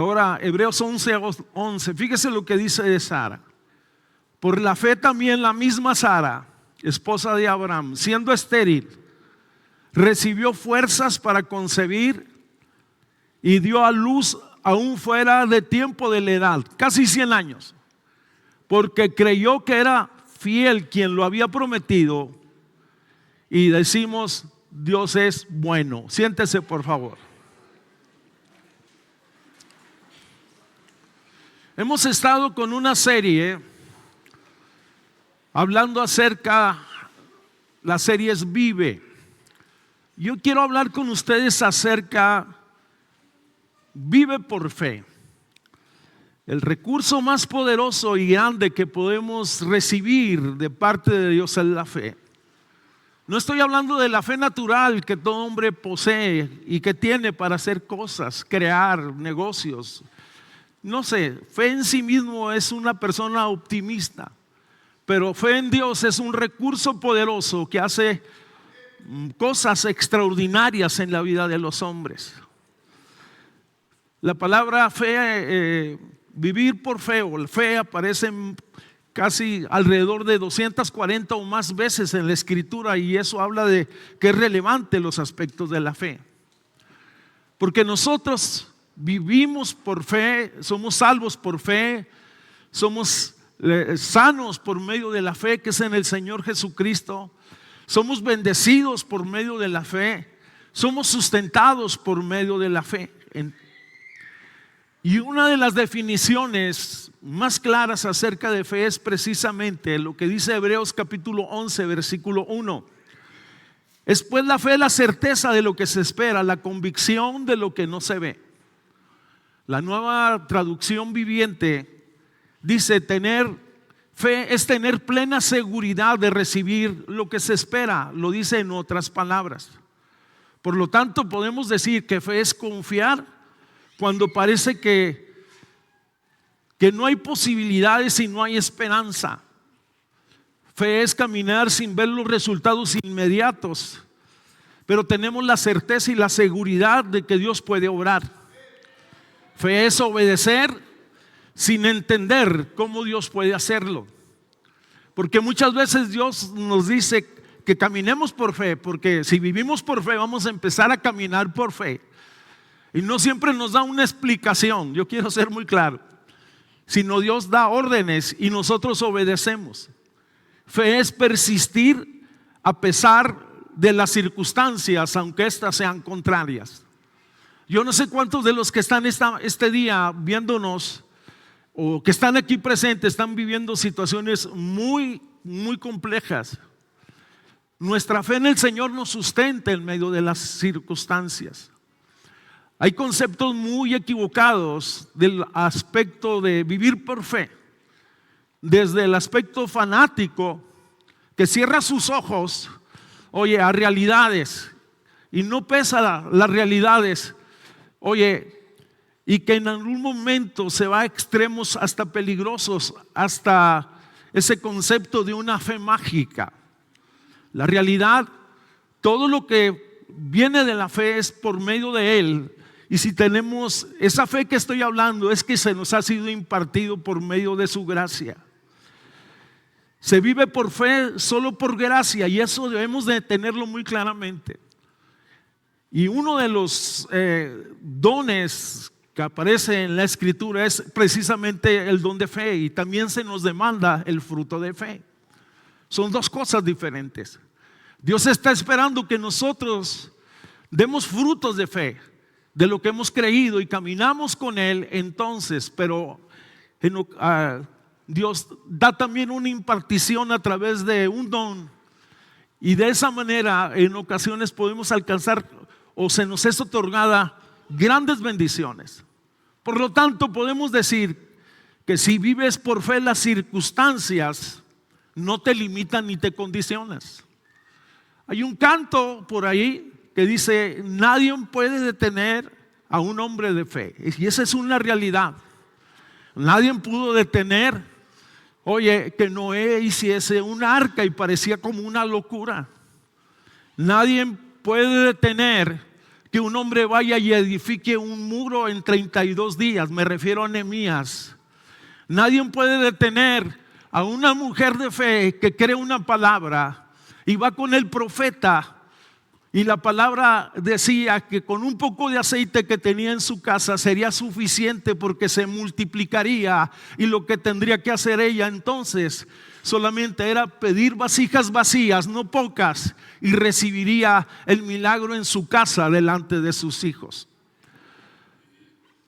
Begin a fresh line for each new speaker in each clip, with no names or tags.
Ahora, Hebreos 11:11, fíjese lo que dice de Sara. Por la fe también la misma Sara, esposa de Abraham, siendo estéril, recibió fuerzas para concebir y dio a luz aún fuera de tiempo de la edad, casi 100 años, porque creyó que era fiel quien lo había prometido. Y decimos, Dios es bueno. Siéntese, por favor. Hemos estado con una serie hablando acerca, la serie es Vive. Yo quiero hablar con ustedes acerca Vive por fe. El recurso más poderoso y grande que podemos recibir de parte de Dios es la fe. No estoy hablando de la fe natural que todo hombre posee y que tiene para hacer cosas, crear negocios. No sé, fe en sí mismo es una persona optimista, pero fe en Dios es un recurso poderoso que hace cosas extraordinarias en la vida de los hombres. La palabra fe, vivir por fe o fe aparece en casi alrededor de 240 o más veces en la Escritura, y eso habla de que es relevante los aspectos de la fe, porque nosotros vivimos por fe, somos salvos por fe, somos sanos por medio de la fe que es en el Señor Jesucristo, somos bendecidos por medio de la fe, somos sustentados por medio de la fe. Y una de las definiciones más claras acerca de fe es precisamente lo que dice Hebreos capítulo 11 versículo 1. Es pues la fe la certeza de lo que se espera, la convicción de lo que no se ve. La Nueva Traducción Viviente dice: tener fe es tener plena seguridad de recibir lo que se espera, lo dice en otras palabras. Por lo tanto, podemos decir que fe es confiar cuando parece que no hay posibilidades y no hay esperanza. Fe es caminar sin ver los resultados inmediatos, pero tenemos la certeza y la seguridad de que Dios puede obrar. Fe es obedecer sin entender cómo Dios puede hacerlo, porque muchas veces Dios nos dice que caminemos por fe, porque si vivimos por fe vamos a empezar a caminar por fe, y no siempre nos da una explicación. Yo quiero ser muy claro, sino Dios da órdenes y nosotros obedecemos. Fe es persistir a pesar de las circunstancias, aunque éstas sean contrarias. Yo no sé cuántos de los que están este día viéndonos o que están aquí presentes están viviendo situaciones muy, muy complejas. Nuestra fe en el Señor nos sustenta en medio de las circunstancias. Hay conceptos muy equivocados del aspecto de vivir por fe, desde el aspecto fanático que cierra sus ojos, a realidades y no pesa las realidades, y que en algún momento se va a extremos hasta peligrosos, hasta ese concepto de una fe mágica. La realidad, todo lo que viene de la fe es por medio de Él. Y si tenemos esa fe que estoy hablando, es que se nos ha sido impartido por medio de su gracia. Se vive por fe solo por gracia, y eso debemos de tenerlo muy claramente. Y uno de los dones que aparece en la Escritura es precisamente el don de fe, y también se nos demanda el fruto de fe. Son dos cosas diferentes. Dios está esperando que nosotros demos frutos de fe, de lo que hemos creído, y caminamos con Él entonces, pero Dios da también una impartición a través de un don, y de esa manera en ocasiones podemos alcanzar o se nos es otorgada grandes bendiciones. Por lo tanto, podemos decir que si vives por fe, las circunstancias no te limitan ni te condicionas. Hay un canto por ahí que dice: nadie puede detener a un hombre de fe. Y esa es una realidad. Nadie pudo detener, que Noé hiciese un arca y parecía como una locura. Nadie puede detener que un hombre vaya y edifique un muro en 32 días. Me refiero a Nehemías. Nadie puede detener a una mujer de fe que cree una palabra y va con el profeta. Y la palabra decía que con un poco de aceite que tenía en su casa sería suficiente porque se multiplicaría, y lo que tendría que hacer ella entonces solamente era pedir vasijas vacías, no pocas, y recibiría el milagro en su casa delante de sus hijos.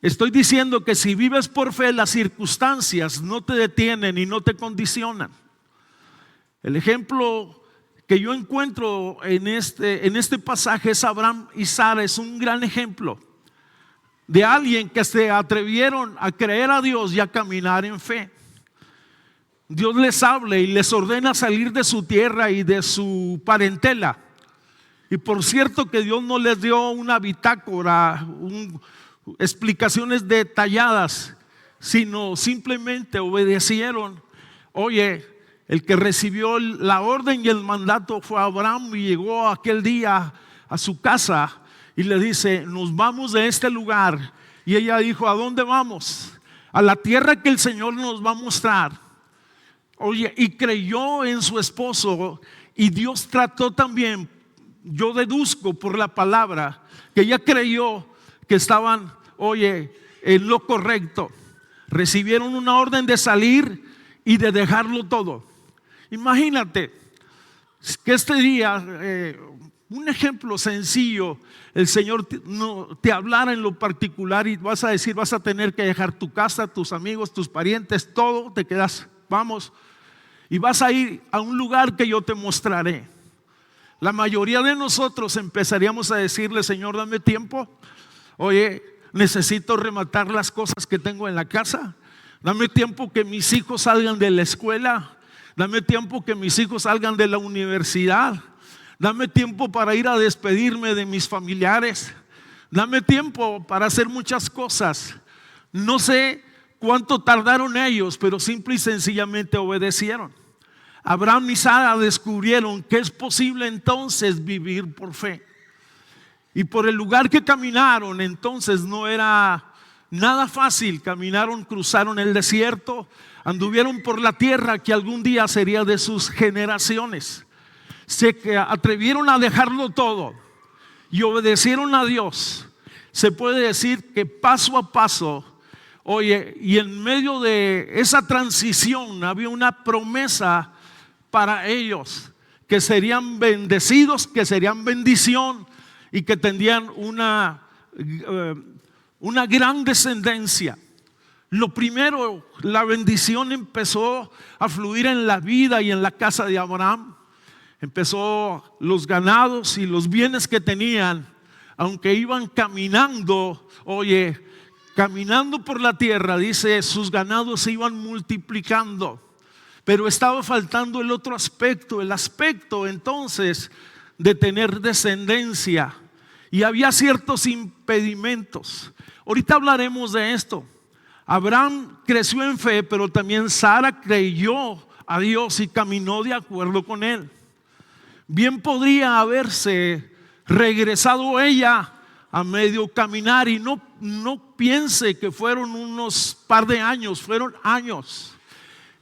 Estoy diciendo que si vives por fe, las circunstancias no te detienen y no te condicionan. El ejemplo que yo encuentro en este pasaje es Abraham y Sara. Es un gran ejemplo de alguien que se atrevieron a creer a Dios y a caminar en fe. Dios les habla y les ordena salir de su tierra y de su parentela. Y por cierto que Dios no les dio una bitácora, explicaciones detalladas, sino simplemente obedecieron. Oye, el que recibió la orden y el mandato fue Abraham, y llegó aquel día a su casa y le dice: nos vamos de este lugar. Y ella dijo: ¿a dónde vamos? A la tierra que el Señor nos va a mostrar. Oye, y creyó en su esposo, y Dios trató también, yo deduzco por la palabra, que ella creyó que estaban, oye, en lo correcto. Recibieron una orden de salir y de dejarlo todo. Imagínate que este día, un ejemplo sencillo, el Señor te hablara en lo particular y vas a decir: vas a tener que dejar tu casa, tus amigos, tus parientes, todo, te quedas, vamos, y vas a ir a un lugar que yo te mostraré. La mayoría de nosotros empezaríamos a decirle: Señor, dame tiempo. Oye, necesito rematar las cosas que tengo en la casa. Dame tiempo que mis hijos salgan de la escuela. Dame tiempo que mis hijos salgan de la universidad. Dame tiempo para ir a despedirme de mis familiares. Dame tiempo para hacer muchas cosas. No sé cuánto tardaron ellos, pero simple y sencillamente obedecieron. Abraham y Sara descubrieron que es posible entonces vivir por fe. Y por el lugar que caminaron, entonces no era nada fácil. Caminaron, cruzaron el desierto, anduvieron por la tierra que algún día sería de sus generaciones. Se atrevieron a dejarlo todo y obedecieron a Dios. Se puede decir que paso a paso, oye, y en medio de esa transición había una promesa para ellos, que serían bendecidos, que serían bendición y que tendrían una gran descendencia. Lo primero, la bendición empezó a fluir en la vida y en la casa de Abraham. Empezó los ganados y los bienes que tenían, aunque iban caminando, oye, caminando por la tierra, dice, sus ganados se iban multiplicando. Pero estaba faltando el otro aspecto, el aspecto entonces de tener descendencia. Y había ciertos impedimentos. Ahorita hablaremos de esto. Abraham creció en fe, pero también Sara creyó a Dios y caminó de acuerdo con él. Bien podría haberse regresado ella a medio caminar, y no piense que fueron unos par de años, fueron años.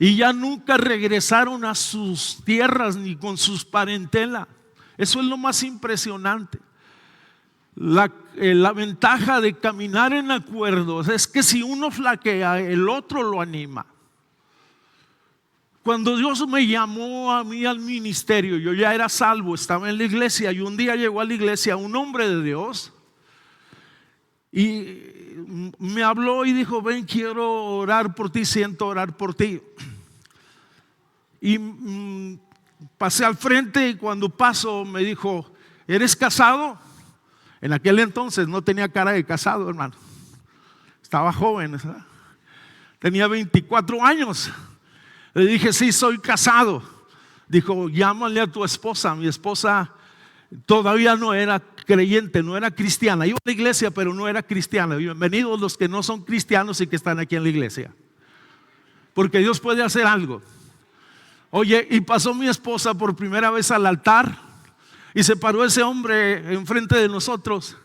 Y ya nunca regresaron a sus tierras ni con sus parentela. Eso es lo más impresionante. La ventaja de caminar en acuerdos es que si uno flaquea, el otro lo anima. Cuando Dios me llamó a mí al ministerio, yo ya era salvo, estaba en la iglesia, y un día llegó a la iglesia un hombre de Dios y me habló y dijo: ven, quiero orar por ti, siento orar por ti. Y pasé al frente, y cuando paso me dijo: ¿eres casado? En aquel entonces no tenía cara de casado, hermano. Estaba joven, ¿verdad? Tenía 24 años. Le dije: sí, soy casado. Dijo: llámale a tu esposa. Mi esposa todavía no era creyente, no era cristiana. Iba a la iglesia, pero no era cristiana. Bienvenidos los que no son cristianos y que están aquí en la iglesia, porque Dios puede hacer algo. Oye, y pasó mi esposa por primera vez al altar, y se paró ese hombre enfrente de nosotros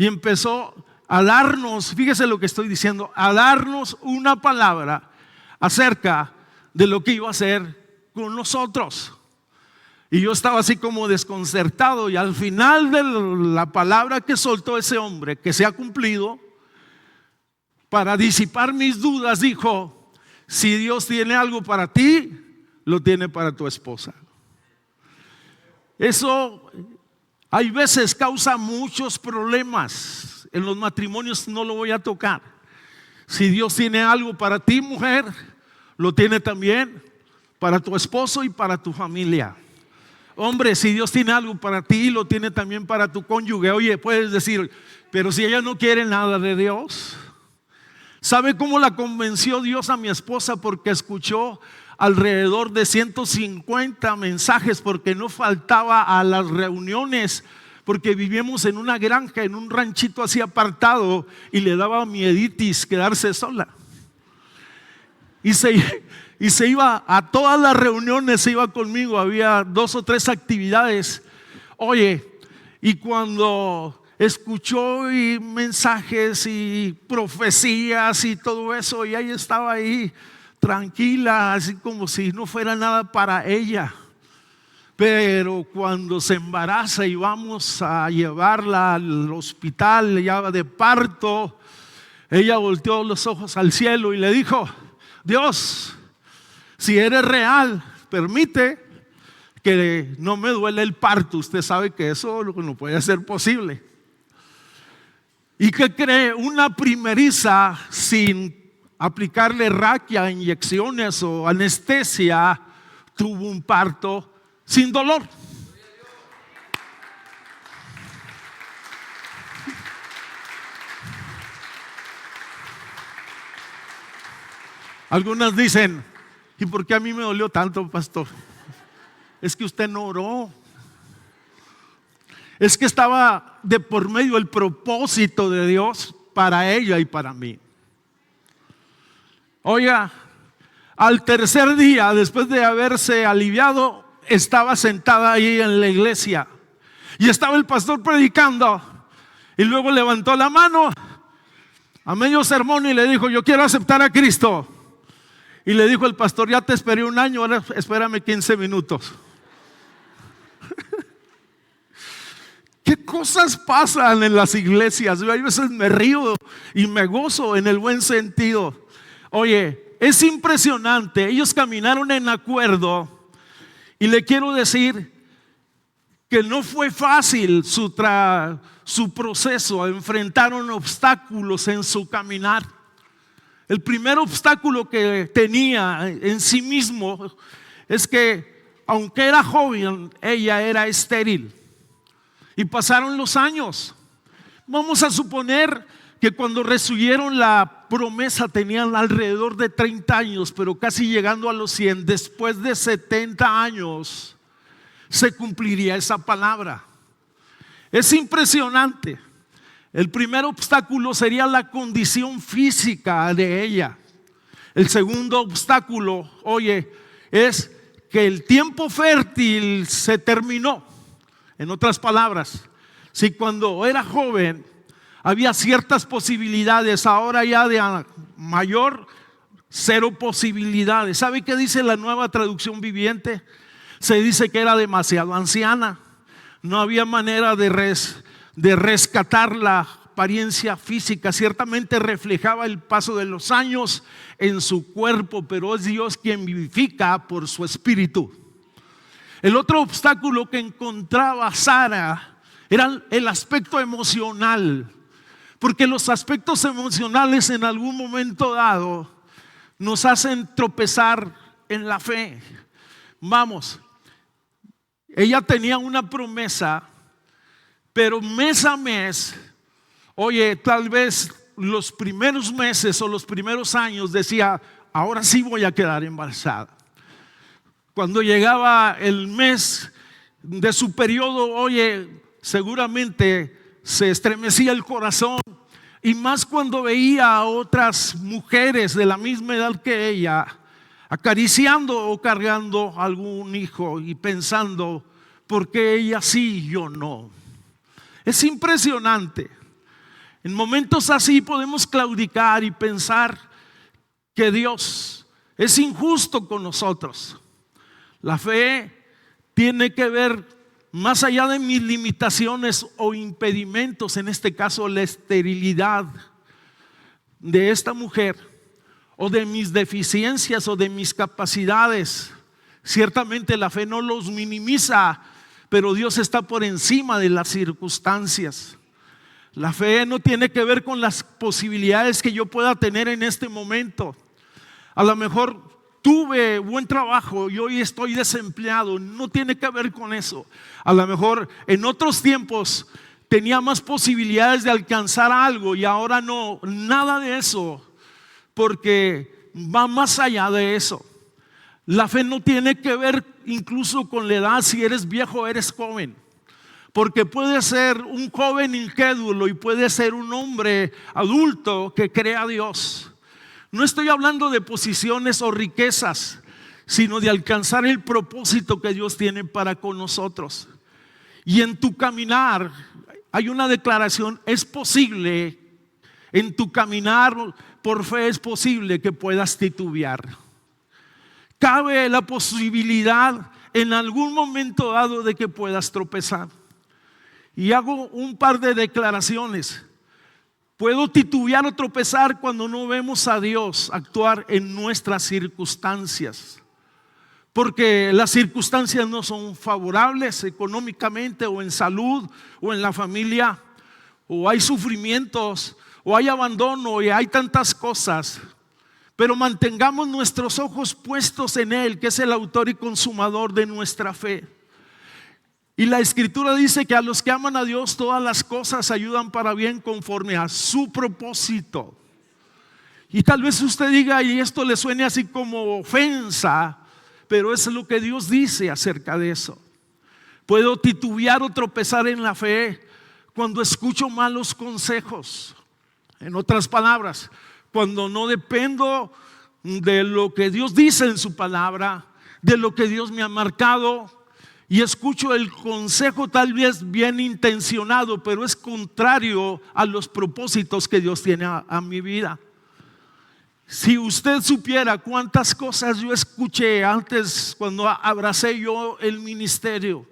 y empezó a darnos, fíjese lo que estoy diciendo, a darnos una palabra acerca de lo que iba a hacer con nosotros. Y yo estaba así como desconcertado, y al final de la palabra que soltó ese hombre, que se ha cumplido, para disipar mis dudas, dijo: si Dios tiene algo para ti, lo tiene para tu esposa. Eso hay veces causa muchos problemas. En los matrimonios no lo voy a tocar. Si Dios tiene algo para ti, mujer, lo tiene también para tu esposo y para tu familia. Hombre, si Dios tiene algo para ti, lo tiene también para tu cónyuge. Oye, puedes decir, pero si ella no quiere nada de Dios. ¿Sabe cómo la convenció Dios a mi esposa? Porque escuchó alrededor de 150 mensajes, porque no faltaba a las reuniones, porque vivíamos en una granja, en un ranchito así apartado, y le daba mieditis quedarse sola. Y se iba a todas las reuniones, se iba conmigo, había 2 o 3 actividades. Oye, y cuando escuchó y mensajes y profecías y todo eso, y ella estaba ahí tranquila, así como si no fuera nada para ella. Pero cuando se embaraza y vamos a llevarla al hospital ya de parto, ella volteó los ojos al cielo y le dijo: Dios, si eres real, permite que no me duele el parto. Usted sabe que eso no puede ser posible. ¿Y qué cree? Una primeriza sin aplicarle raquia, inyecciones o anestesia, tuvo un parto sin dolor. Algunas dicen: ¿y por qué a mí me dolió tanto, pastor? Es que usted no oró. Es que estaba de por medio el propósito de Dios para ella y para mí. Oiga, al tercer día, después de haberse aliviado, estaba sentada ahí en la iglesia y estaba el pastor predicando, y luego levantó la mano a medio sermón y le dijo: yo quiero aceptar a Cristo. Y le dijo el pastor: ya te esperé 1 año, ahora espérame 15 minutos. ¿Qué cosas pasan en las iglesias? Yo a veces me río y me gozo en el buen sentido. Oye, es impresionante. Ellos caminaron en acuerdo, y le quiero decir que no fue fácil su proceso. Enfrentaron obstáculos en su caminar. El primer obstáculo que tenía en sí mismo es que, aunque era joven, ella era estéril. Y pasaron los años. Vamos a suponer que cuando recibieron la promesa tenían alrededor de 30 años, pero casi llegando a los 100. Después de 70 años se cumpliría esa palabra. Es impresionante. El primer obstáculo sería la condición física de ella. El segundo obstáculo, oye, es que el tiempo fértil se terminó. En otras palabras, si cuando era joven había ciertas posibilidades, ahora ya de mayor, 0 posibilidades. ¿Sabe qué dice la Nueva Traducción Viviente? Se dice que era demasiado anciana. No había manera de rescatar la apariencia física. Ciertamente reflejaba el paso de los años en su cuerpo, pero es Dios quien vivifica por su espíritu. El otro obstáculo que encontraba Sara era el aspecto emocional, porque los aspectos emocionales en algún momento dado nos hacen tropezar en la fe. Vamos, ella tenía una promesa, pero mes a mes, oye, tal vez los primeros meses o los primeros años decía: ahora sí voy a quedar embarazada. Cuando llegaba el mes de su periodo, oye, seguramente se estremecía el corazón, y más cuando veía a otras mujeres de la misma edad que ella acariciando o cargando algún hijo y pensando: ¿por qué ella sí y yo no? Es impresionante. En momentos así podemos claudicar y pensar que Dios es injusto con nosotros. La fe tiene que ver más allá de mis limitaciones o impedimentos, en este caso la esterilidad de esta mujer, o de mis deficiencias o de mis capacidades. Ciertamente la fe no los minimiza, pero Dios está por encima de las circunstancias. La fe no tiene que ver con las posibilidades que yo pueda tener en este momento. A lo mejor tuve buen trabajo y hoy estoy desempleado. No tiene que ver con eso. A lo mejor en otros tiempos tenía más posibilidades de alcanzar algo y ahora no. Nada de eso, porque va más allá de eso. La fe no tiene que ver incluso con la edad, si eres viejo o eres joven. Porque puede ser un joven incrédulo y puede ser un hombre adulto que cree a Dios. No estoy hablando de posiciones o riquezas, sino de alcanzar el propósito que Dios tiene para con nosotros. Y en tu caminar, hay una declaración, es posible, en tu caminar por fe es posible que puedas titubear. Cabe la posibilidad en algún momento dado de que puedas tropezar. Y hago un par de declaraciones. Puedo titubear o tropezar cuando no vemos a Dios actuar en nuestras circunstancias, porque las circunstancias no son favorables económicamente o en salud o en la familia, o hay sufrimientos o hay abandono y hay tantas cosas. Pero mantengamos nuestros ojos puestos en Él, que es el autor y consumador de nuestra fe. Y la Escritura dice que a los que aman a Dios todas las cosas ayudan para bien conforme a su propósito. Y tal vez usted diga, y esto le suene así como ofensa, pero es lo que Dios dice acerca de eso. Puedo titubear o tropezar en la fe cuando escucho malos consejos. En otras palabras, cuando no dependo de lo que Dios dice en su palabra, de lo que Dios me ha marcado, y escucho el consejo tal vez bien intencionado, pero es contrario a los propósitos que Dios tiene a mi vida. Si usted supiera cuántas cosas yo escuché antes cuando abracé yo el ministerio,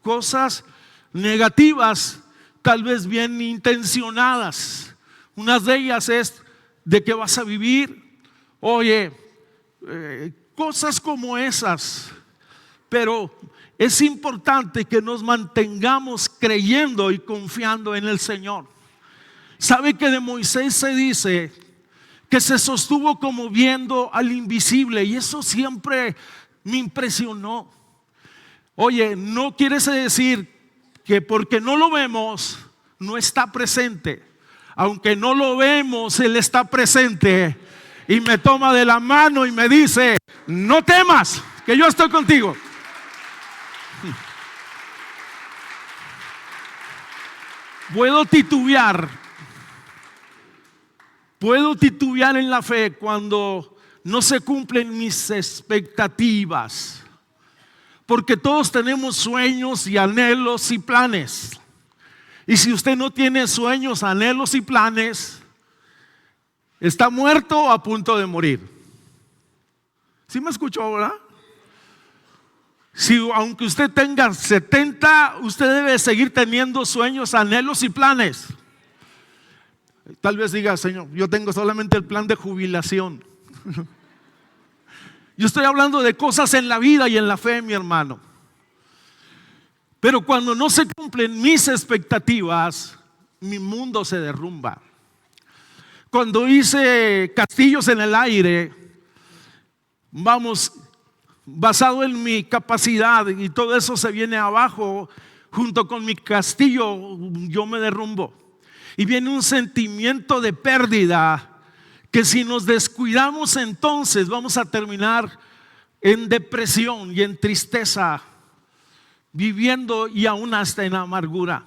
cosas negativas, tal vez bien intencionadas. Una de ellas es de que vas a vivir, oye, cosas como esas. Pero es importante que nos mantengamos creyendo y confiando en el Señor. ¿Sabe que de Moisés se dice que se sostuvo como viendo al invisible? Y eso siempre me impresionó. Oye, no quiere decir que porque no lo vemos no está presente. Aunque no lo vemos, Él está presente y me toma de la mano y me dice: no temas, que yo estoy contigo. Puedo titubear en la fe cuando no se cumplen mis expectativas, porque todos tenemos sueños y anhelos y planes. Y si usted no tiene sueños, anhelos y planes, está muerto o a punto de morir. ¿Sí me escuchó ahora? Si aunque usted tenga 70, usted debe seguir teniendo sueños, anhelos y planes. Tal vez diga: Señor, yo tengo solamente el plan de jubilación. Yo estoy hablando de cosas en la vida y en la fe, mi hermano. Pero cuando no se cumplen mis expectativas, mi mundo se derrumba. Cuando hice castillos en el aire, basado en mi capacidad, y todo eso se viene abajo, junto con mi castillo, yo me derrumbo. Y viene un sentimiento de pérdida que si nos descuidamos, entonces vamos a terminar en depresión y en tristeza, viviendo y aún hasta en amargura.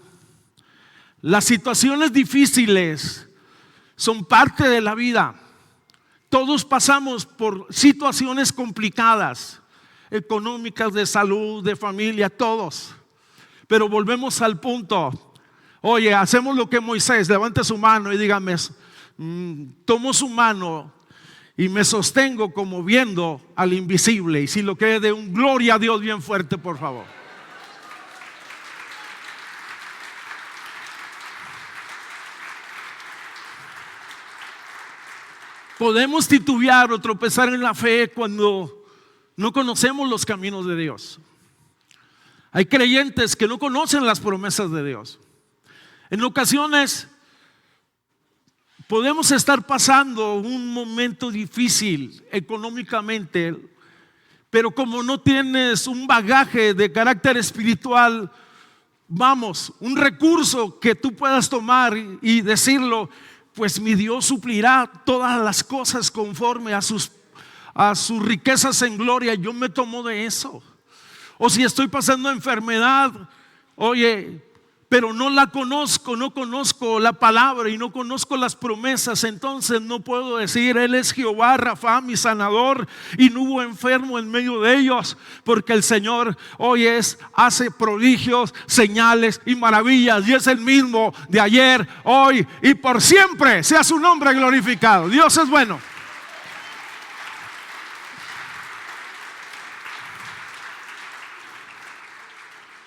Las situaciones difíciles son parte de la vida. Todos pasamos por situaciones complicadas, económicas, de salud, de familia, todos. Pero volvemos al punto. Oye, hacemos lo que Moisés, levante su mano y dígame, tomo su mano y me sostengo como viendo al invisible. Y si lo cree, de un gloria a Dios bien fuerte, por favor. Podemos titubear o tropezar en la fe cuando no conocemos los caminos de Dios. Hay creyentes que no conocen las promesas de Dios. En ocasiones podemos estar pasando un momento difícil económicamente, pero como no tienes un bagaje de carácter espiritual, vamos, un recurso que tú puedas tomar y decirlo, pues mi Dios suplirá todas las cosas conforme a sus riquezas en gloria. Yo me tomo de eso. O si estoy pasando enfermedad, oye, pero no la conozco, no conozco la palabra y no conozco las promesas, entonces no puedo decir, Él es Jehová Rafa, mi sanador, y no hubo enfermo en medio de ellos, porque el Señor hoy hace prodigios, señales y maravillas, y es el mismo de ayer, hoy y por siempre. Sea su nombre glorificado. Dios es bueno.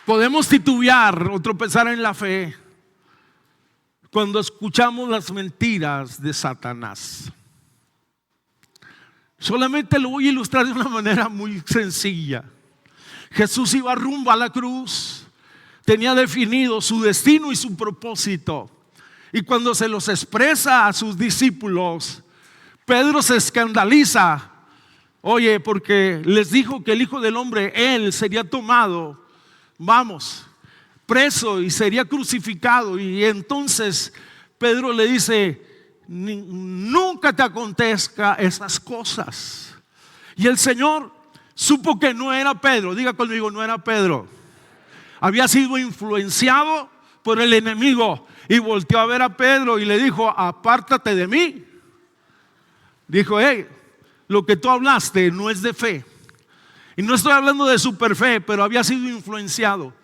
Podemos titubear o tropezar en la fe cuando escuchamos las mentiras de Satanás. Solamente lo voy a ilustrar de una manera muy sencilla. Jesús iba rumbo a la cruz, tenía definido su destino y su propósito. Y cuando se los expresa a sus discípulos, Pedro se escandaliza. Oye, porque les dijo que el Hijo del Hombre, Él sería tomado, preso y sería crucificado. Y entonces Pedro le dice, nunca te acontezca esas cosas. Y el Señor supo que no era Pedro. Diga conmigo, no era Pedro. Había sido influenciado por el enemigo y volteó a ver a Pedro y le dijo, apártate de mí. Dijo, hey, lo que tú hablaste no es de fe. Y no estoy hablando de super fe, pero había sido influenciado.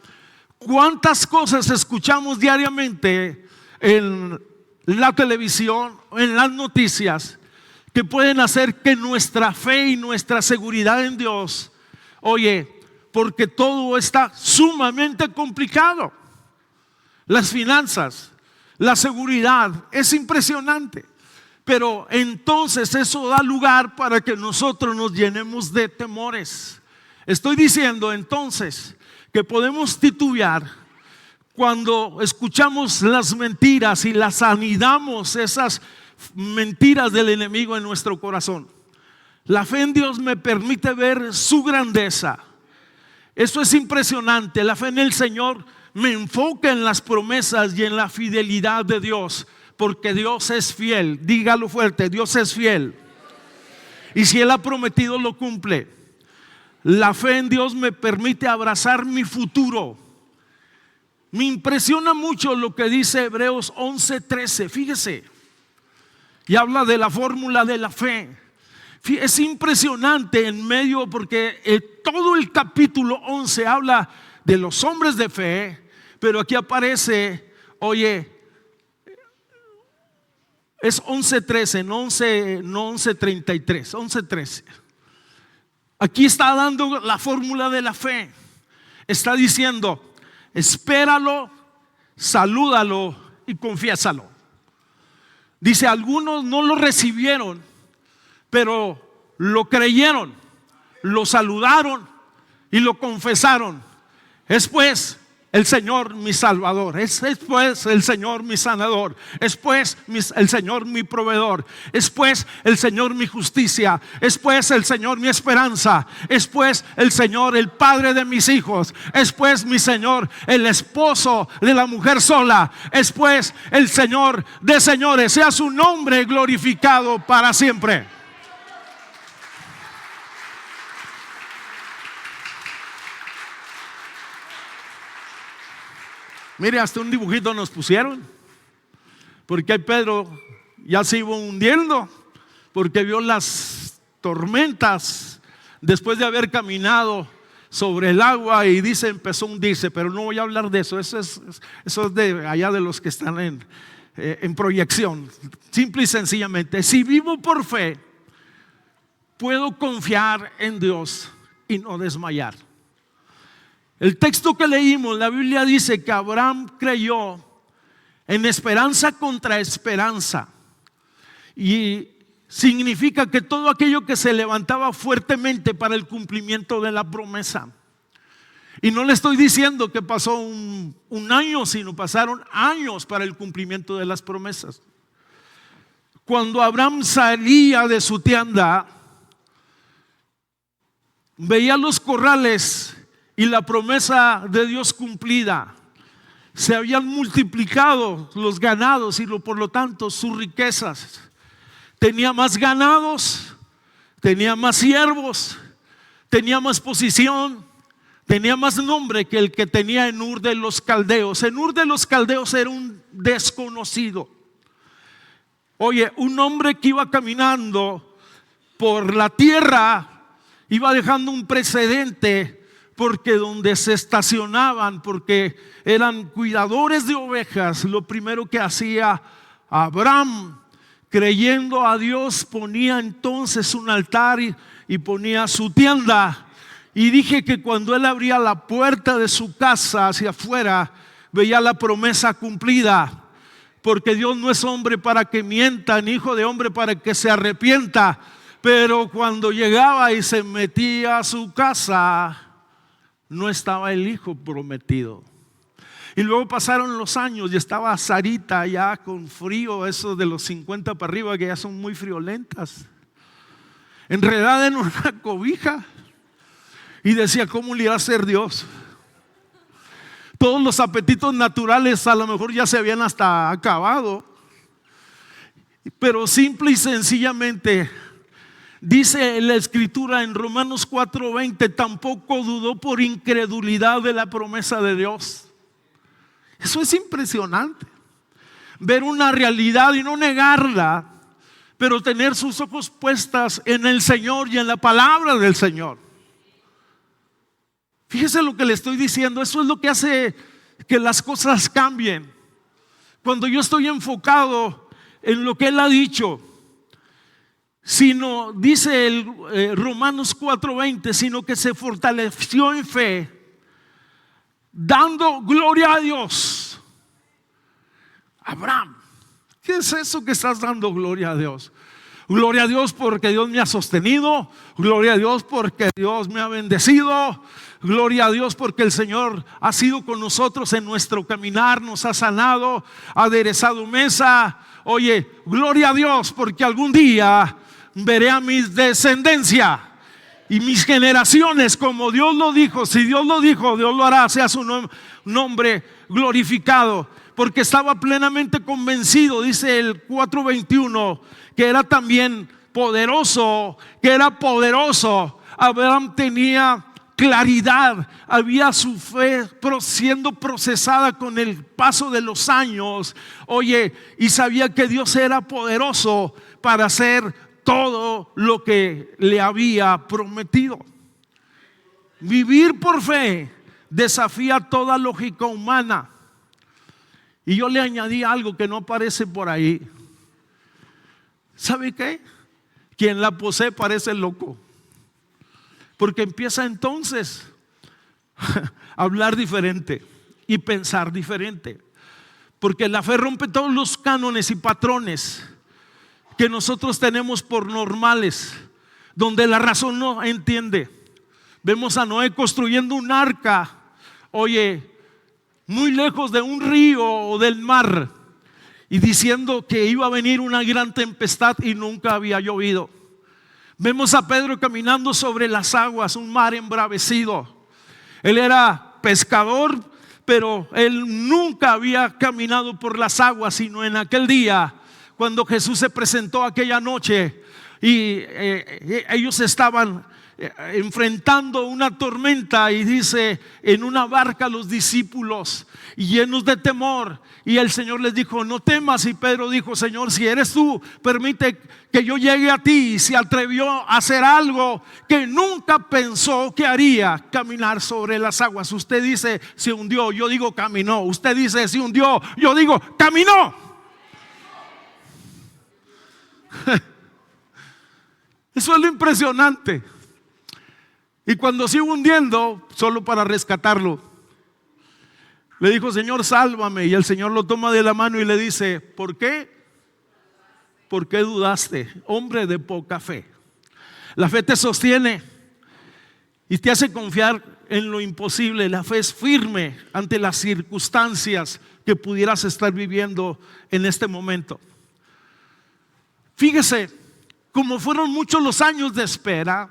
¿Cuántas cosas escuchamos diariamente en la televisión, en las noticias, que pueden hacer que nuestra fe y nuestra seguridad en Dios, oye, porque todo está sumamente complicado? Las finanzas, la seguridad, es impresionante. Pero entonces eso da lugar para que nosotros nos llenemos de temores. Estoy diciendo entonces que podemos titubear cuando escuchamos las mentiras y las anidamos, esas mentiras del enemigo en nuestro corazón. La fe en Dios me permite ver su grandeza. Eso es impresionante. La fe en el Señor me enfoca en las promesas y en la fidelidad de Dios. Porque Dios es fiel. Dígalo fuerte, Dios es fiel. Y si Él ha prometido, lo cumple. La fe en Dios me permite abrazar mi futuro. Me impresiona mucho lo que dice Hebreos 11:13. Fíjese. Y habla de la fórmula de la fe. Es impresionante en medio, porque todo el capítulo 11 habla de los hombres de fe. Pero aquí aparece, oye, es 11:13, no 11:33, 11:13. Aquí está dando la fórmula de la fe. Está diciendo, espéralo, salúdalo y confiésalo. Dice, algunos no lo recibieron, pero lo creyeron, lo saludaron y lo confesaron. Es pues el Señor mi Salvador, es pues el Señor mi sanador, es pues el Señor mi proveedor, es pues el Señor mi justicia, es pues el Señor mi esperanza, es pues el Señor el Padre de mis hijos, es pues mi Señor el esposo de la mujer sola, es pues el Señor de señores. Sea su nombre glorificado para siempre. Mire, hasta un dibujito nos pusieron, porque Pedro ya se iba hundiendo, porque vio las tormentas después de haber caminado sobre el agua y dice, empezó a hundirse, pero no voy a hablar de eso. Eso es de allá, de los que están en proyección. Simple y sencillamente, si vivo por fe, puedo confiar en Dios y no desmayar. El texto que leímos, la Biblia dice que Abraham creyó en esperanza contra esperanza, y significa que todo aquello que se levantaba fuertemente para el cumplimiento de la promesa. Y no le estoy diciendo que pasó un año, sino pasaron años para el cumplimiento de las promesas. Cuando Abraham salía de su tienda, veía los corrales y la promesa de Dios cumplida. Se habían multiplicado los ganados y por lo tanto sus riquezas. Tenía más ganados, tenía más siervos, tenía más posición, tenía más nombre que el que tenía en Ur de los Caldeos. En Ur de los Caldeos era un desconocido. Oye, un hombre que iba caminando por la tierra iba dejando un precedente, porque donde se estacionaban, porque eran cuidadores de ovejas, lo primero que hacía Abraham, creyendo a Dios, ponía entonces un altar y ponía su tienda. Y dije que cuando él abría la puerta de su casa hacia afuera, veía la promesa cumplida, porque Dios no es hombre para que mienta, ni hijo de hombre para que se arrepienta. Pero cuando llegaba y se metía a su casa, no estaba el hijo prometido. Y luego pasaron los años y estaba Sarita ya con frío, eso de los 50 para arriba, que ya son muy friolentas, enredada en una cobija, y decía, ¿cómo le irá a hacer Dios? Todos los apetitos naturales a lo mejor ya se habían hasta acabado, pero simple y sencillamente dice la escritura en Romanos 4:20, tampoco dudó por incredulidad de la promesa de Dios. Eso es impresionante, ver una realidad y no negarla, pero tener sus ojos puestas en el Señor y en la palabra del Señor. Fíjese lo que le estoy diciendo, eso es lo que hace que las cosas cambien. Cuando yo estoy enfocado en lo que Él ha dicho, sino, dice el Romanos 4:20, sino que se fortaleció en fe, dando gloria a Dios. Abraham, ¿qué es eso que estás dando gloria a Dios? Gloria a Dios porque Dios me ha sostenido, gloria a Dios porque Dios me ha bendecido, gloria a Dios porque el Señor ha sido con nosotros en nuestro caminar, nos ha sanado, ha aderezado mesa. Oye, gloria a Dios porque algún día veré a mi descendencia y mis generaciones como Dios lo dijo. Si Dios lo dijo, Dios lo hará, sea su nombre glorificado. Porque estaba plenamente convencido, dice el 4:21, que era también poderoso, que era poderoso. Abraham tenía claridad, había su fe siendo procesada con el paso de los años. Oye, y sabía que Dios era poderoso para hacer todo lo que le había prometido. Vivir por fe desafía toda lógica humana. Y yo le añadí algo que no aparece por ahí. ¿Sabe qué? Quien la posee parece loco, porque empieza entonces a hablar diferente y pensar diferente. Porque la fe rompe todos los cánones y patrones que nosotros tenemos por normales, donde la razón no entiende. Vemos a Noé construyendo un arca, oye, muy lejos de un río o del mar, y diciendo que iba a venir una gran tempestad y nunca había llovido. Vemos a Pedro caminando sobre las aguas, un mar embravecido. Él era pescador, pero él nunca había caminado por las aguas, sino en aquel día cuando Jesús se presentó aquella noche y ellos estaban enfrentando una tormenta, y dice, en una barca los discípulos llenos de temor, y el Señor les dijo: no temas. Y Pedro dijo: Señor, si eres tú, permite que yo llegue a ti. Y se atrevió a hacer algo que nunca pensó que haría: caminar sobre las aguas. Usted dice se hundió, yo digo caminó. Usted dice se hundió, yo digo caminó. Eso es lo impresionante. Y cuando se iba hundiendo, solo para rescatarlo, le dijo: Señor, sálvame. Y el Señor lo toma de la mano y le dice: ¿por qué? ¿Por qué dudaste, hombre de poca fe? La fe te sostiene y te hace confiar en lo imposible. La fe es firme ante las circunstancias que pudieras estar viviendo en este momento. Fíjese, como fueron muchos los años de espera,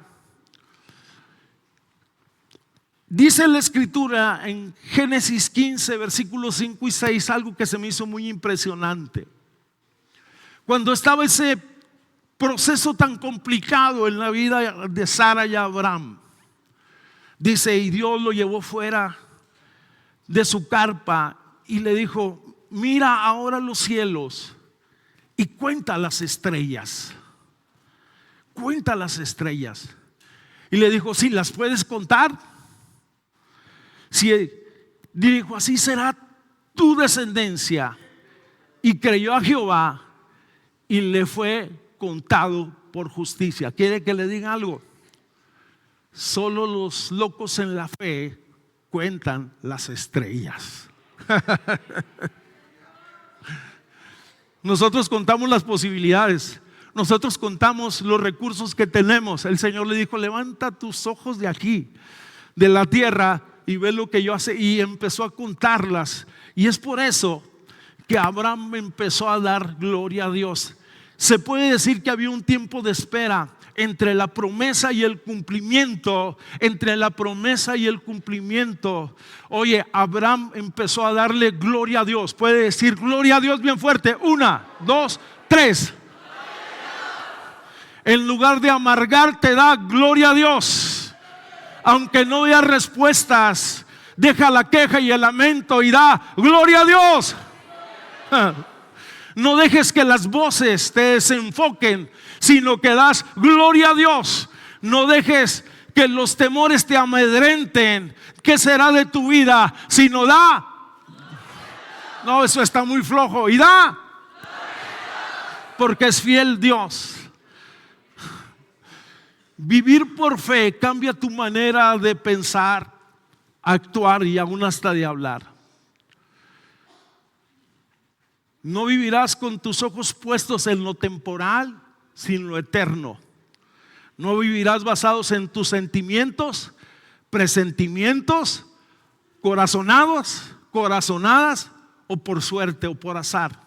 dice la Escritura en Génesis 15, versículos 5 y 6, algo que se me hizo muy impresionante. Cuando estaba ese proceso tan complicado en la vida de Sara y Abraham, dice: y Dios lo llevó fuera de su carpa y le dijo: mira ahora los cielos y cuenta las estrellas. Cuenta las estrellas. Y le dijo: ¿sí las puedes contar? Sí. Dijo: así será tu descendencia. Y creyó a Jehová y le fue contado por justicia. ¿Quiere que le diga algo? Solo los locos en la fe cuentan las estrellas. Nosotros contamos las posibilidades, nosotros contamos los recursos que tenemos. El Señor le dijo: levanta tus ojos de aquí, de la tierra, y ve lo que yo hace. Y empezó a contarlas. Y es por eso que Abraham empezó a dar gloria a Dios. Se puede decir que había un tiempo de espera entre la promesa y el cumplimiento. Entre la promesa y el cumplimiento. Oye, Abraham empezó a darle gloria a Dios. Puede decir gloria a Dios bien fuerte. 1, 2, 3. En lugar de amargarte, da gloria a Dios. Aunque no haya respuestas, deja la queja y el lamento y da gloria a Dios. No dejes que las voces te desenfoquen, sino que das gloria a Dios. No dejes que los temores te amedrenten. ¿Qué será de tu vida? Sino da. No, eso está muy flojo. Y da, porque es fiel Dios. Vivir por fe cambia tu manera de pensar, actuar y aún hasta de hablar. No vivirás con tus ojos puestos en lo temporal, sino lo eterno. No vivirás basados en tus sentimientos, presentimientos, corazonadas o por suerte o por azar,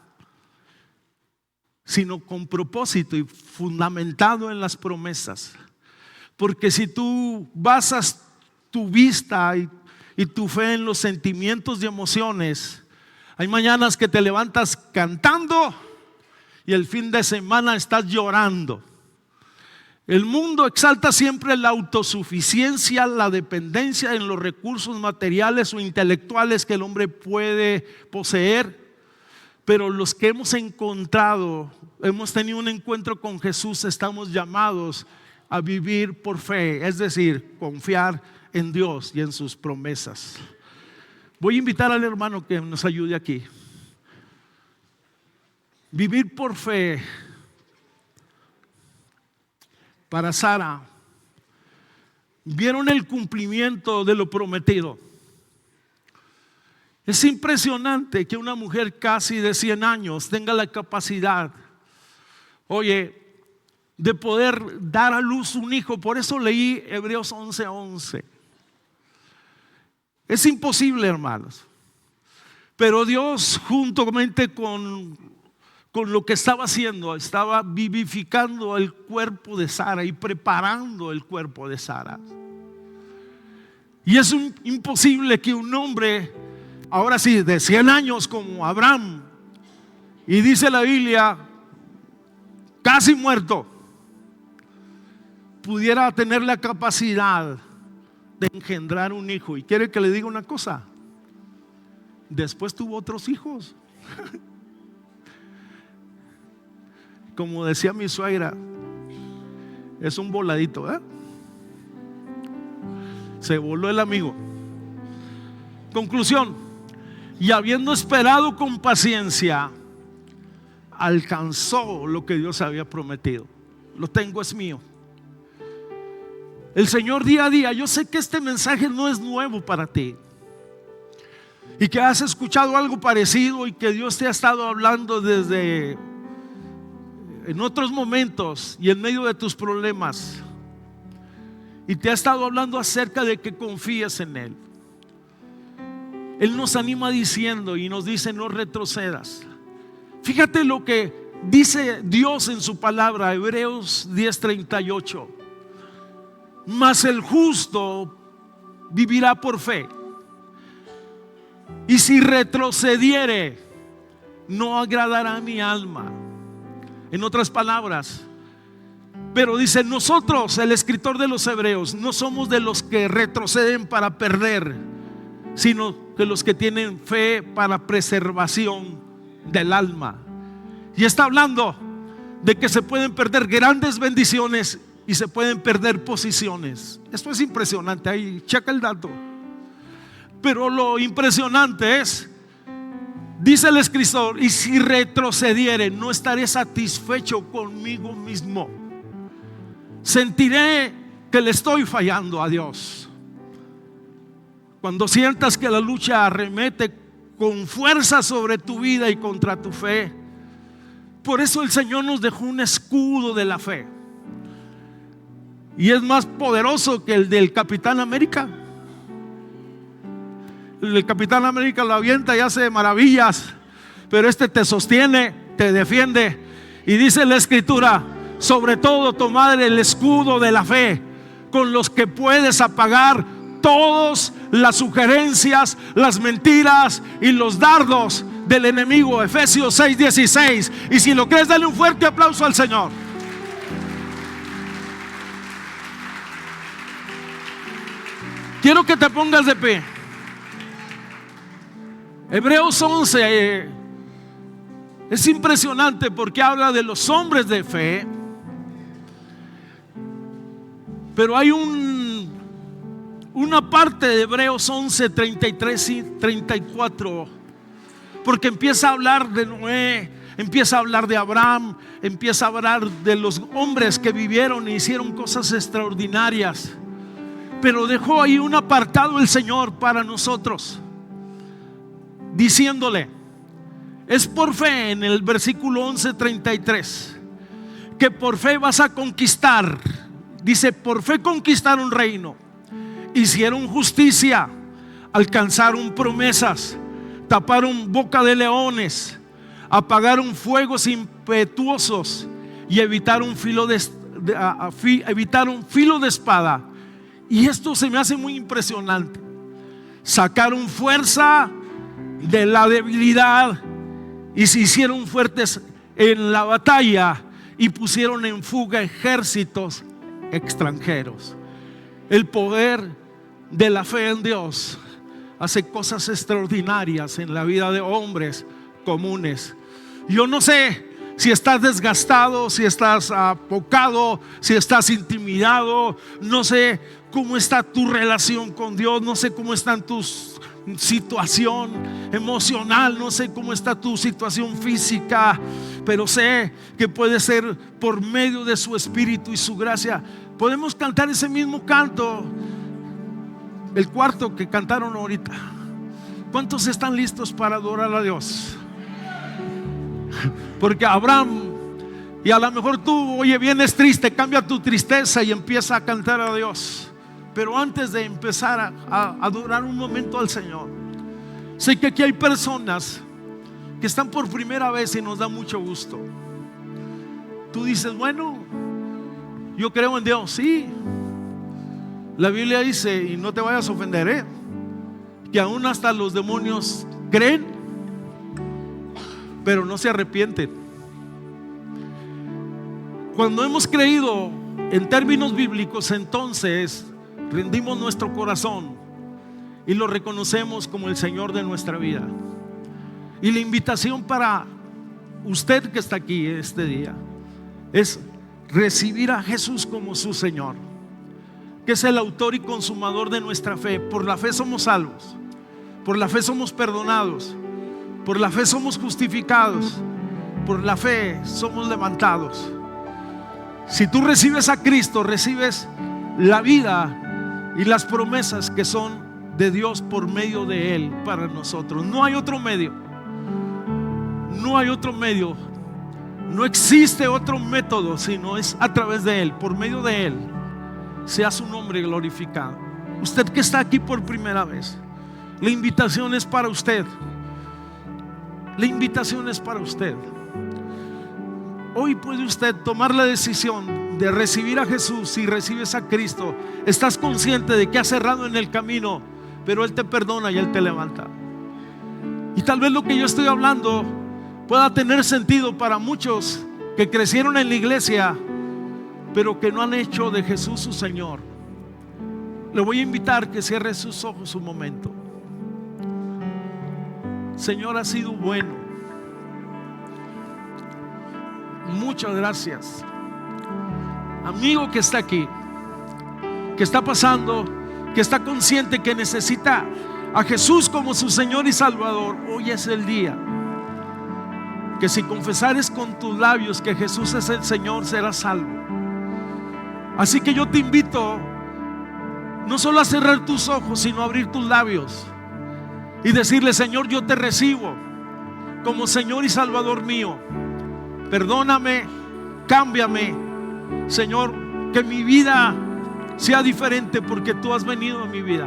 sino con propósito y fundamentado en las promesas. Porque si tú basas tu vista y tu fe en los sentimientos y emociones, hay mañanas que te levantas cantando y el fin de semana estás llorando. El mundo exalta siempre la autosuficiencia, la dependencia en los recursos materiales o intelectuales que el hombre puede poseer. Pero los que hemos tenido un encuentro con Jesús, estamos llamados a vivir por fe, es decir, confiar en Dios y en sus promesas. Voy a invitar al hermano que nos ayude aquí. Vivir por fe para Sara. Vieron el cumplimiento de lo prometido. Es impresionante que una mujer casi de 100 años tenga la capacidad, oye, de poder dar a luz un hijo. Por eso leí Hebreos 11:11. Es imposible, hermanos. Pero Dios, juntamente con lo que estaba haciendo, estaba vivificando el cuerpo de Sara y preparando el cuerpo de Sara. Y es imposible que un hombre, ahora sí, de 100 años como Abraham, y dice la Biblia, casi muerto, pudiera tener la capacidad de engendrar un hijo. Y quiere que le diga una cosa, después tuvo otros hijos. Como decía mi suegra, es un voladito, ¿eh? Se voló el amigo. Conclusión: y habiendo esperado con paciencia, alcanzó lo que Dios había prometido. Lo tengo, es mío. El Señor día a día, yo sé que este mensaje no es nuevo para ti y que has escuchado algo parecido y que Dios te ha estado hablando desde en otros momentos y en medio de tus problemas, y te ha estado hablando acerca de que confíes en Él. Él nos anima diciendo y nos dice: no retrocedas. Fíjate lo que dice Dios en su palabra, Hebreos 10:38. Mas el justo vivirá por fe, y si retrocediere, no agradará a mi alma. En otras palabras, pero dice: nosotros, el escritor de los Hebreos, no somos de los que retroceden para perder, sino de los que tienen fe para preservación del alma. Y está hablando de que se pueden perder grandes bendiciones y se pueden perder posiciones. Esto es impresionante. Ahí checa el dato. Pero lo impresionante es, dice el escritor: y si retrocediere, no estaré satisfecho conmigo mismo. Sentiré que le estoy fallando a Dios. Cuando sientas que la lucha arremete con fuerza sobre tu vida y contra tu fe. Por eso el Señor nos dejó un escudo de la fe, y es más poderoso que el del Capitán América. El Capitán América lo avienta y hace maravillas, pero este te sostiene, te defiende. Y dice la Escritura: sobre todo tomad el escudo de la fe, con los que puedes apagar todas las sugerencias, las mentiras y los dardos del enemigo. Efesios 6:16. Y si lo crees, dale un fuerte aplauso al Señor. Quiero que te pongas de pie. Hebreos 11 es impresionante porque habla de los hombres de fe, pero hay una parte de Hebreos 11, 33 y 34, porque empieza a hablar de Noé, empieza a hablar de Abraham, empieza a hablar de los hombres que vivieron e hicieron cosas extraordinarias. Pero dejó ahí un apartado el Señor para nosotros, diciéndole: es por fe, en el versículo 11:33, que por fe vas a conquistar. Dice: por fe conquistaron reino, hicieron justicia, alcanzaron promesas, taparon boca de leones, apagaron fuegos impetuosos y evitaron filo de espada. Y esto se me hace muy impresionante. Sacaron fuerza de la debilidad y se hicieron fuertes en la batalla y pusieron en fuga ejércitos extranjeros. El poder de la fe en Dios hace cosas extraordinarias en la vida de hombres comunes. Yo no sé si estás desgastado, si estás apocado, si estás intimidado. No sé cómo está tu relación con Dios, no sé cómo está tu situación emocional, no sé cómo está tu situación física, pero sé que puede ser por medio de su Espíritu y su gracia. Podemos cantar ese mismo canto, el cuarto que cantaron ahorita. ¿Cuántos están listos para adorar a Dios? Porque Abraham, y a lo mejor tú, oye, vienes triste, cambia tu tristeza y empieza a cantar a Dios. Pero antes de empezar a adorar un momento al Señor, sé que aquí hay personas que están por primera vez y nos da mucho gusto. Tú dices: bueno, yo creo en Dios. Sí, la Biblia dice, y no te vayas a ofender, que aún hasta los demonios creen, pero no se arrepienten. Cuando hemos creído En términos bíblicos, entonces rendimos nuestro corazón y lo reconocemos como el Señor de nuestra vida. Y la invitación para usted que está aquí este día es recibir a Jesús como su Señor, que es el autor y consumador de nuestra fe. Por la fe somos salvos, por la fe somos perdonados, por la fe somos justificados, por la fe somos levantados. Si tú recibes a Cristo, recibes la vida y las promesas que son de Dios por medio de Él para nosotros. No hay otro medio. No hay otro medio. No existe otro método, sino es a través de Él, por medio de Él, sea su nombre glorificado. Usted que está aquí por primera vez, la invitación es para usted. La invitación es para usted. Hoy puede usted tomar la decisión de recibir a Jesús. Si recibes a Cristo, estás consciente de que has errado en el camino, pero Él te perdona y Él te levanta. Y tal vez lo que yo estoy hablando pueda tener sentido para muchos que crecieron en la iglesia, pero que no han hecho de Jesús su Señor. Le voy a invitar que cierre sus ojos un momento. Señor, ha sido bueno. Muchas gracias. Amigo que está aquí, que está pasando, que está consciente que necesita a Jesús como su Señor y Salvador, hoy es el día que si confesares con tus labios que Jesús es el Señor, serás salvo. Así que yo te invito no solo a cerrar tus ojos, sino a abrir tus labios y decirle: Señor, yo te recibo como Señor y Salvador mío. Perdóname, cámbiame, Señor, que mi vida sea diferente porque tú has venido a mi vida.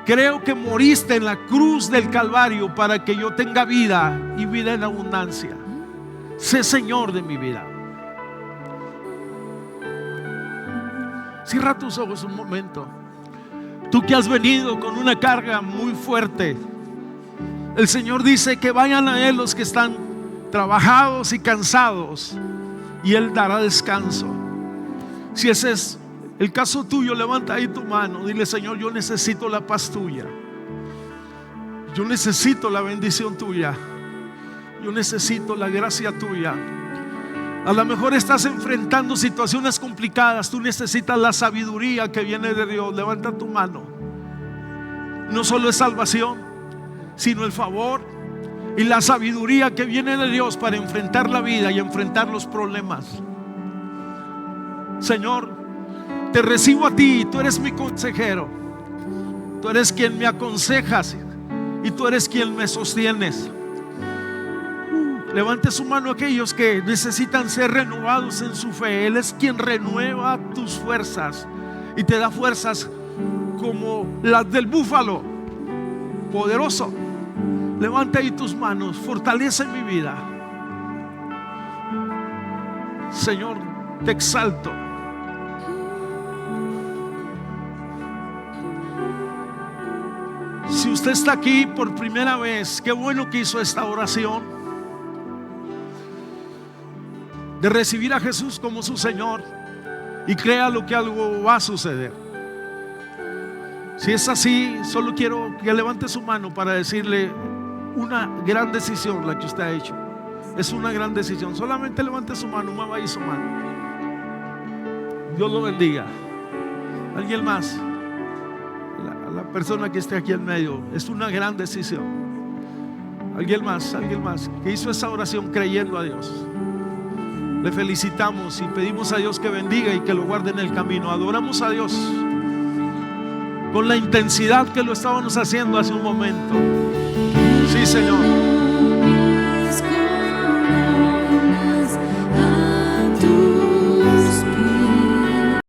Creo que moriste en la cruz del Calvario para que yo tenga vida y vida en abundancia. Sé Señor de mi vida. Cierra tus ojos un momento. Tú que has venido con una carga muy fuerte, el Señor dice que vayan a Él los que están trabajados y cansados, y Él dará descanso. Si ese es el caso tuyo, levanta ahí tu mano. Dile: Señor, yo necesito la paz tuya. Yo necesito la bendición tuya. Yo necesito la gracia tuya. A lo mejor estás enfrentando situaciones complicadas. Tú necesitas la sabiduría que viene de Dios. Levanta tu mano. No solo es salvación, sino el favor y la sabiduría que viene de Dios para enfrentar la vida y enfrentar los problemas. Señor, te recibo a ti. Tú eres mi consejero. Tú eres quien me aconsejas y tú eres quien me sostienes. Levante su mano aquellos que necesitan ser renovados en su fe. Él es quien renueva tus fuerzas y te da fuerzas como las del búfalo poderoso. Levanta ahí tus manos. Fortalece mi vida. Señor, te exalto. Si usted está aquí por primera vez, qué bueno que hizo esta oración de recibir a Jesús como su Señor, y créalo que algo va a suceder. Si es así, solo quiero que levante su mano para decirle: una gran decisión la que usted ha hecho. Es una gran decisión. Solamente levante su mano, mueva ahí su mano. Dios lo bendiga. ¿Alguien más? La persona que esté aquí en medio. Es una gran decisión. Alguien más que hizo esa oración creyendo a Dios. Le felicitamos y pedimos a Dios que bendiga y que lo guarde en el camino. Adoramos a Dios con la intensidad que lo estábamos haciendo hace un momento. Sí, Señor.